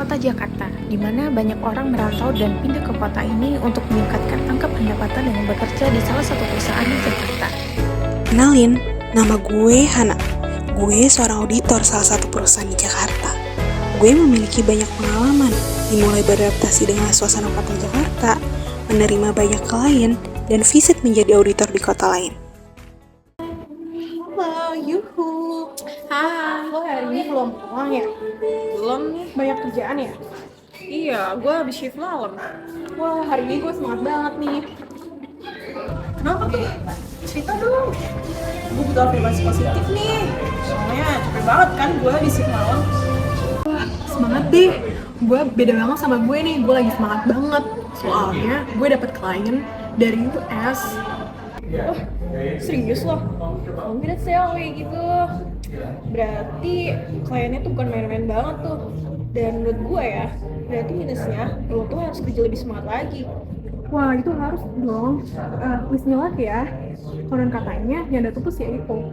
kota Jakarta, di mana banyak orang merantau dan pindah ke kota ini untuk meningkatkan angka pendapatan dengan bekerja di salah satu perusahaan di Jakarta. Kenalin, nama gue Hana. Gue seorang auditor salah satu perusahaan di Jakarta. Gue memiliki banyak pengalaman, dimulai beradaptasi dengan suasana kota Jakarta, menerima banyak klien, dan visit menjadi auditor di kota lain. Halo, yuhu. Hai, lo hari ini belum pulang ya? Belum nih. Banyak kerjaan ya? Iya, gue habis shift malam. Wah, hari ini gue semangat banget nih. Kenapa tuh? Cerita dong. Gue butuh afirmasi positif nih. Soalnya capek banget kan gue habis shift malam. Wah, semangat deh. Gue beda banget sama gue nih, gue lagi semangat banget. Soalnya gue dapet klien dari US. Wah, serius loh? Congrats ya kayak gitu. Berarti kliennya tuh bukan main-main banget tuh. Dan menurut gue ya, berarti minusnya lo tuh harus kerja lebih semangat lagi. Wah, itu harus dong. Wish me luck ya. Konon katanya yang datang tuh si Eko.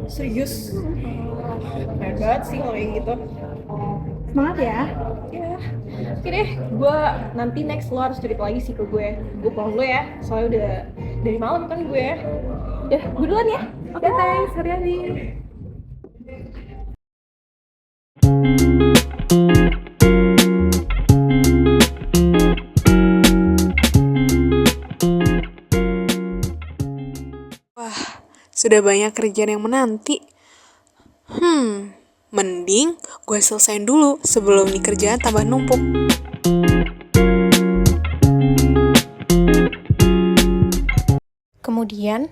Serius? Keren banget sih kalau kayak gitu. Semangat ya. Ya, oke deh, gue nanti next lo harus cerita lagi sih ke gue. Gue pulang dulu ya, soalnya udah dari malam kan gue. Ya, gue duluan ya. Oke, thanks. Hati-hati. Wah, sudah banyak kerjaan yang menanti. Mending gue selesain dulu sebelum nih kerjaan tambah numpuk. Kemudian,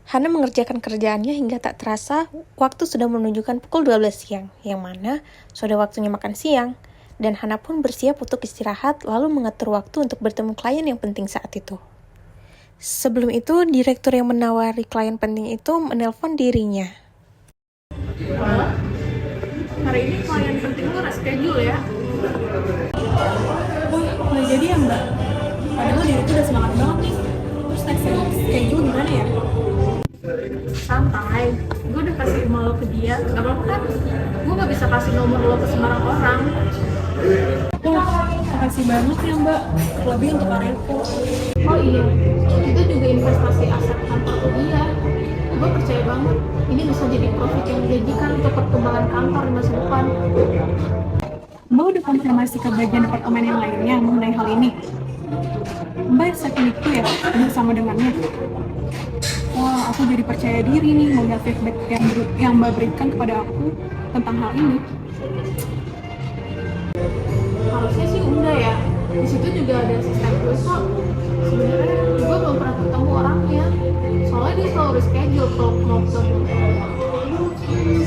Hana mengerjakan kerjaannya hingga tak terasa waktu sudah menunjukkan pukul 12 siang, yang mana sudah waktunya makan siang, dan Hana pun bersiap untuk istirahat lalu mengatur waktu untuk bertemu klien yang penting saat itu. Sebelum itu, direktur yang menawari klien penting itu menelpon dirinya. Hari ini klien penting lo reschedule ya? Wah, nggak jadi ya mbak? Padahal diri itu udah semangat banget nih. Terus next schedule gimana ya? Santai, gue udah kasih email lo ke dia. Gak apa-apa kan? Gue gak bisa kasih nomor lo ke sembarang orang. Wah, makasih banget ya mbak. Lebih untuk Arepo. Oh iya, itu juga investasi aset kantor ke dia. Gue percaya banget, ini bisa jadi profit yang menjanjikan untuk perkembangan kantor di masa depan. Mbak udah konfirmasi ke bagian departemen yang lainnya mengenai hal ini? Mbak yakin itu ya, bersama dengannya? Wah, aku jadi percaya diri nih melihat feedback yang Mbak berikan kepada aku tentang hal ini. Harusnya sih enggak ya. Di situ juga ada asisten gue kok. Sebenarnya gue belum pernah ketemu orangnya. Soalnya dia selalu reschedule kalau mau ketemu.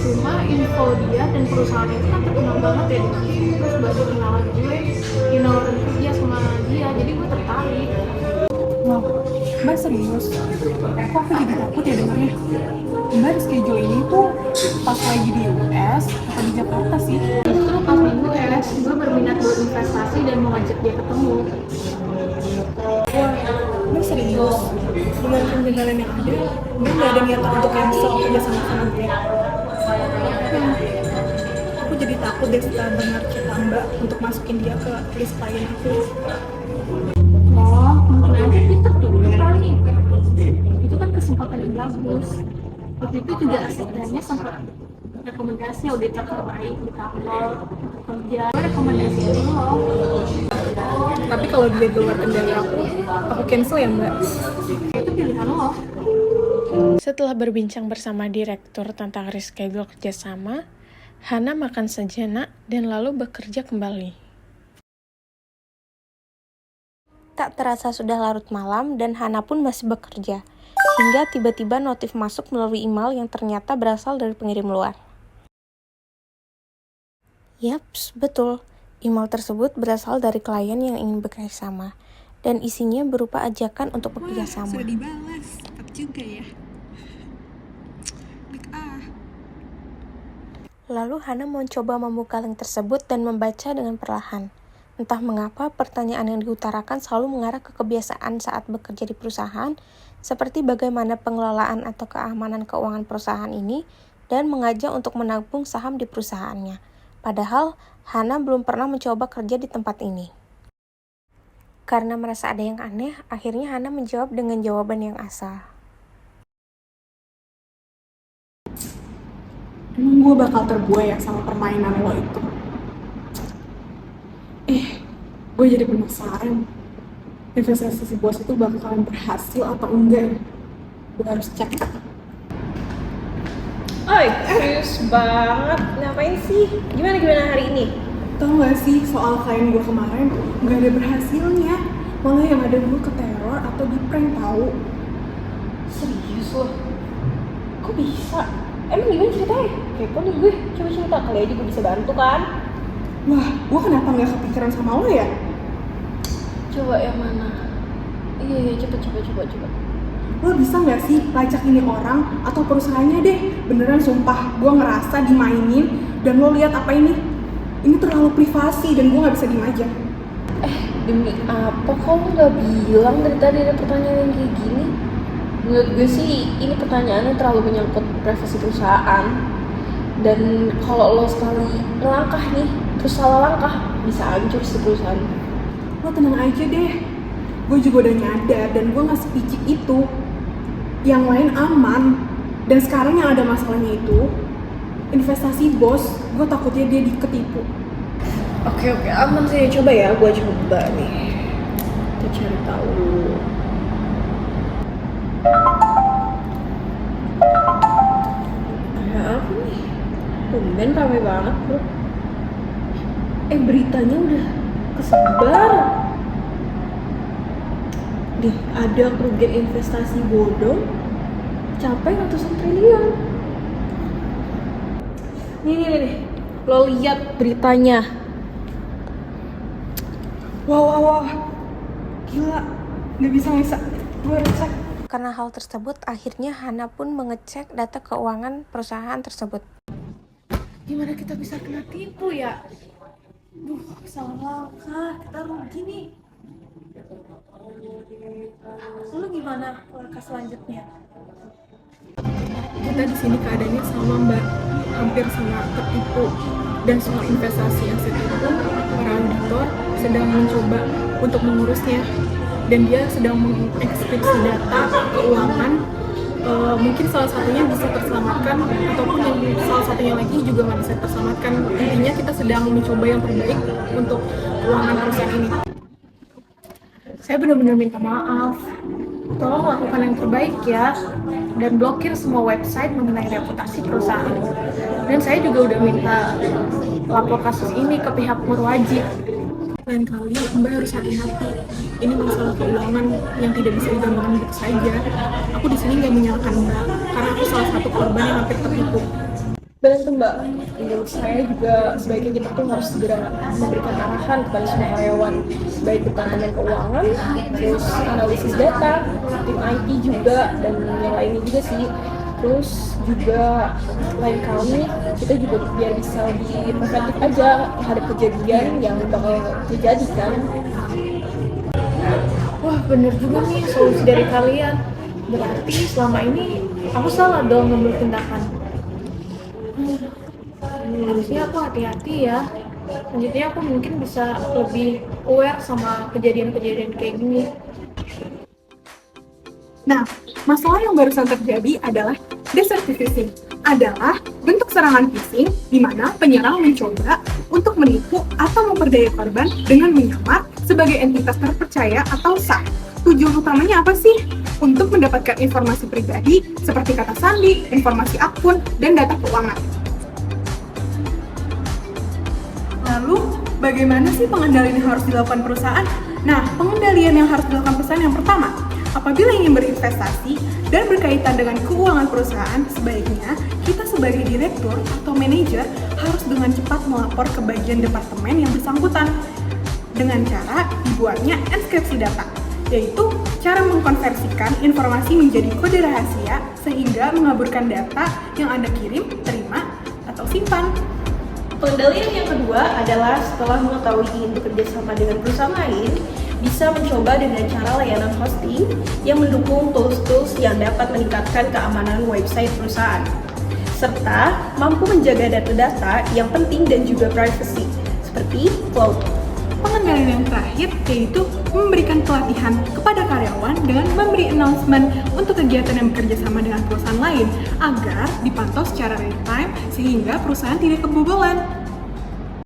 Cuma info dia dan perusahaan itu kan terkenal banget ya. Terus banyak kenalan gue, nawarin kerja sama dia. Jadi gue tertarik. Wah, Mbak serius? Kok aku jadi takut ya dengarnya? Mbak schedule ini tuh pas lagi di US atau di Jakarta sih? Justru pas di US, gue berminat buat investasi dan mau ngajak dia ketemu. Wah, Mbak serius? Dengan pembenaran yang ada, Mbak gak ada niatan untuk cancel kerja sama gue? Aku jadi takut deh setelah dengar cerita Mbak untuk masukin dia ke list klien aku. Mungkin aja kita tunda kali. Itu kan kesempatan yang bagus. Waktu itu juga asistennya sempat rekomendasi auditor terbaik di kantor kerja. Rekomendasi lo. Tapi kalau dia di luar kendali aku cancel ya mbak. Itu pilihan lo. Setelah berbincang bersama direktur tentang reschedule kerjasama, Hana makan sejenak dan lalu bekerja kembali. Tak terasa sudah larut malam dan Hana pun masih bekerja, hingga tiba-tiba notif masuk melalui email yang ternyata berasal dari pengirim luar. Yaps, betul. Email tersebut berasal dari klien yang ingin bekerja sama, dan isinya berupa ajakan untuk bekerja sama. Sudah dibalas, cepat juga ya. Lalu Hana mencoba membuka link tersebut dan membaca dengan perlahan. Entah mengapa pertanyaan yang diutarakan selalu mengarah ke kebiasaan saat bekerja di perusahaan, seperti bagaimana pengelolaan atau keamanan keuangan perusahaan ini, dan mengajak untuk menabung saham di perusahaannya. Padahal, Hana belum pernah mencoba kerja di tempat ini. Karena merasa ada yang aneh, akhirnya Hana menjawab dengan jawaban yang asal. Emang gue bakal terbuai ya sama permainan lo itu? Gue jadi penasaran. Investasi si bos itu bakalan berhasil atau enggak ya? Gue harus cek. Oi, serius banget. Ngapain sih? Gimana hari ini? Tau gak sih soal klien gue kemarin gak ada berhasilnya. Malah yang ada gue keteror atau di prank tau. Serius loh? Kok bisa? Emang gimana ceritanya? Kepo nih gue. Coba cerita, kali aja gue bisa bantu kan? Wah, gue kenapa gak kepikiran sama lo ya? Coba yang mana? Iya, coba. Lo bisa gak sih lacak ini orang atau perusahaannya deh? Beneran sumpah, gue ngerasa dimainin. Dan lo lihat apa ini? Ini terlalu privasi dan gue gak bisa diem aja. Demi apa kok lo gak bilang dari tadi ada pertanyaan yang kayak gini? Menurut gue sih ini pertanyaannya terlalu menyangkut privasi perusahaan. Dan kalau lo sekali melangkah nih, terus salah langkah, bisa hancur si perusahaan. Lo tenang aja deh. Gue juga udah nyadar dan gue gak sepicik itu. Yang lain aman. Dan sekarang yang ada masalahnya itu investasi bos, gue takutnya dia ketipu. Oke, aman sih. Coba ya, gue coba nih. Kita cari tahu. Ada apa nih? Tumben rame banget bro. Beritanya udah kesebar. Nih, ada kerugian investasi bodong capai ratusan triliun. Nih. Lo lihat beritanya. Wow. Gila, gak bisa. Gue harus cek. Karena hal tersebut, akhirnya Hana pun mengecek data keuangan perusahaan tersebut. Gimana kita bisa kena tipu ya? Salah langkah, kita rugi nih. Lalu gimana langkah selanjutnya? Kita di sini keadaannya sama mbak, hampir sama tertipu. Dan soal investasi yang itu, para auditor sedang mencoba untuk mengurusnya. Dan dia sedang mengekskripsi data keuangan. Mungkin salah satunya bisa terselamatkan, ataupun yang salah satunya lagi juga nggak bisa terselamatkan. Intinya kita sedang mencoba yang terbaik untuk keuangan perusahaan ini. Saya benar-benar minta maaf. Tolong lakukan yang terbaik ya, dan blokir semua website mengenai reputasi perusahaan. Dan saya juga udah minta lapor kasus ini ke pihak berwajib. Lain kali Mbak harus hati-hati. Ini masalah keuangan yang tidak bisa digampangkan begitu saja. Aku di sini nggak menyalahkan Mbak, karena aku salah satu korban yang hampir tertipu. Benar tuh Mbak, menurut saya juga sebaiknya kita tuh harus segera memberikan arahan kepada semua karyawan, baik departemen keuangan, terus analisis data, tim IT juga, dan yang lainnya juga sih. Terus juga lain kali kita juga biar bisa lebih preventif aja terhadap kejadian yang bakal terjadi kan. Wah, bener juga nih solusi dari kalian. Berarti selama ini aku salah dong ngambil tindakan. Harusnya aku hati-hati ya. Selanjutnya aku mungkin bisa lebih aware sama kejadian-kejadian kayak gini. Nah, masalah yang barusan terjadi adalah desertification. Adalah bentuk serangan phishing di mana penyerang mencoba untuk menipu atau memperdaya korban dengan menyamar sebagai entitas terpercaya atau sah. Tujuan utamanya apa sih? Untuk mendapatkan informasi pribadi seperti kata sandi, informasi akun, dan data keuangan. Lalu, bagaimana sih pengendalian yang harus dilakukan perusahaan? Nah, pengendalian yang harus dilakukan perusahaan yang pertama, apabila ingin berinvestasi dan berkaitan dengan keuangan perusahaan, sebaiknya kita sebagai direktur atau manajer harus dengan cepat melapor ke bagian departemen yang bersangkutan dengan cara dibuatnya enkripsi data, yaitu cara mengkonversikan informasi menjadi kode rahasia sehingga mengaburkan data yang Anda kirim, terima, atau simpan. Pengendalian yang kedua adalah setelah mengetahui ingin bekerja sama dengan perusahaan lain, bisa mencoba dengan cara layanan hosting yang mendukung tools-tools yang dapat meningkatkan keamanan website perusahaan, serta mampu menjaga data-data yang penting dan juga privacy, seperti cloud. Pengendalian yang terakhir yaitu memberikan pelatihan kepada karyawan dengan memberi announcement untuk kegiatan yang bekerja sama dengan perusahaan lain agar dipantau secara real time sehingga perusahaan tidak kebobolan.